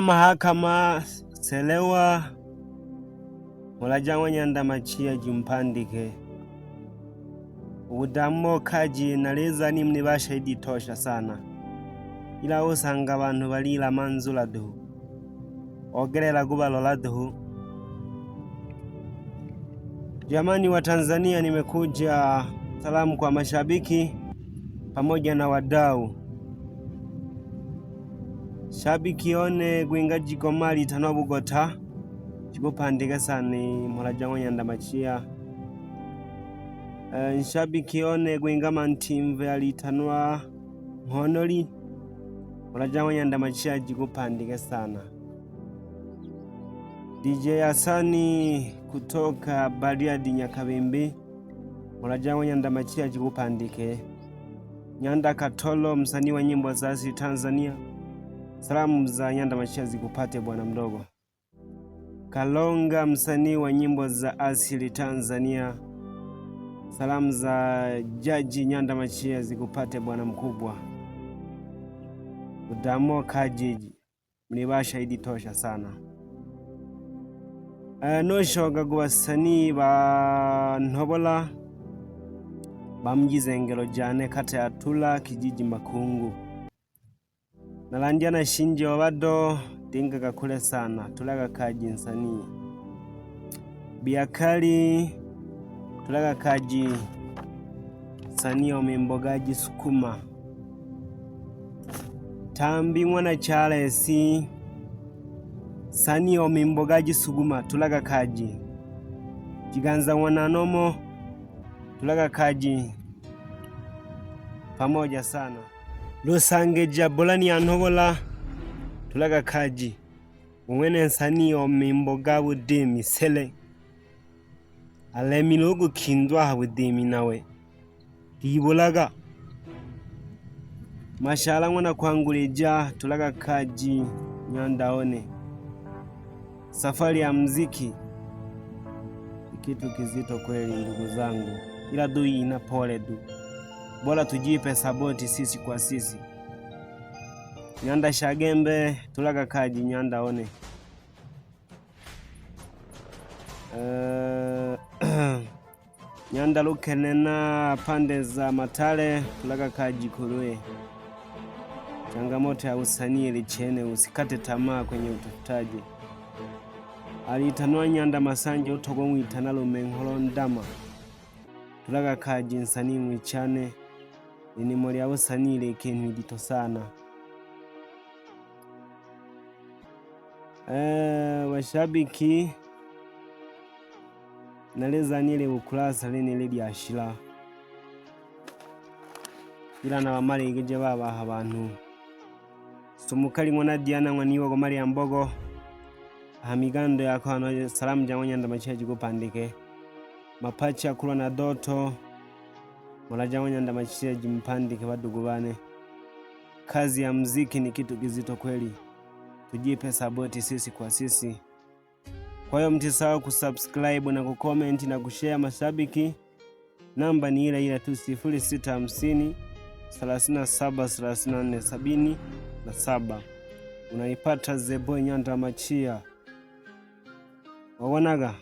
mahakama selewa mulajangwa nyanda machia jimpandike udamo kaji naleza ni mnibasha idi tosha sana ila usanga abantu balila manzula duhu ogerela gubalola duhu. Jamani wa Tanzania, nimekuja salamu kwa mashabiki pamoja na wadau. Shabiki one gwingaji komali tanwa Bugota chikupandika sani mulajangwa nyanda machia. Shabiki one gwingama ntimve alitanwa Mhonoli mulajangwa nyanda machia chikupandika sana. DJ Asani kutoka Bariadi Nyakabimbi mulajangwa nyanda machia chikupandike. Nyanda Katolo msanii wa nyimbo za asili Tanzania, salamu za nyanda machia zikupate bwana mdogo. Kalonga msanii wa nyimbo za asili Tanzania, salamu za Jaji nyanda machia zikupate bwana mkubwa. Udamo kajiji mnibasha idi tosha sana. Noshoga gwasanii ba Ntobola bamjizengero jane kata ya Tula kijiji Makungu. Nalandia na shinji wabado dinga kakule sana tulaga kaji nsanii. Biakali tulaga kaji sanii omimbogaji Sukuma. Tambi mwana Charles sanii omimbogaji Suguma tulaga kaji. Jiganza Wananomo tulaga kaji pamoja sana. Lusange Jabolani ya Ntobola tulaga kaji. Umwene nsanii omimboga budimi sele alemilogo kindwa habudimi nawe dibulaga mashala mwana kwangulija tulaga kaji nyandaone. Safari ya mziki kitu kizito kweli ndugu zangu, ila dui ina pole du, bora tujipe saboti sisi kwa sisi. Nyanda Shagembe tulaga kaji nyandaone. Nyanda Lukenena pande za Matale tulaga kaji Kurue. Changamoto ya usanii lichene, usikate tamaa kwenye utafutaji. Alitanwa Nyanda Masanje utogo mwitana Lumengholo Ndama tulaga kaji nsanii mwichane. Ini mori ya usanii lekentu idito sana. Washabiki naleza nile ukulasa lene ledi ashila ila na wamali igeje baba abantu sumukali mwana Diana mwaniwa kwa mali ya mbogo hamigando ya kwa salamu jango nyanda machia jikupandike. Mapacha kula na Doto mulajangwa nyanda machia jimpandike wadugu bane. Kazi ya mziki ni kitu kizito kweli, tujipe saboti sisi kwa sisi. Kwa hiyo mtisahau kusubscribe na kucomment na kushare mashabiki. Namba ni ile tu 0650 37 34 77. Unaipata The Boy Nyanda Machia. Wawonaga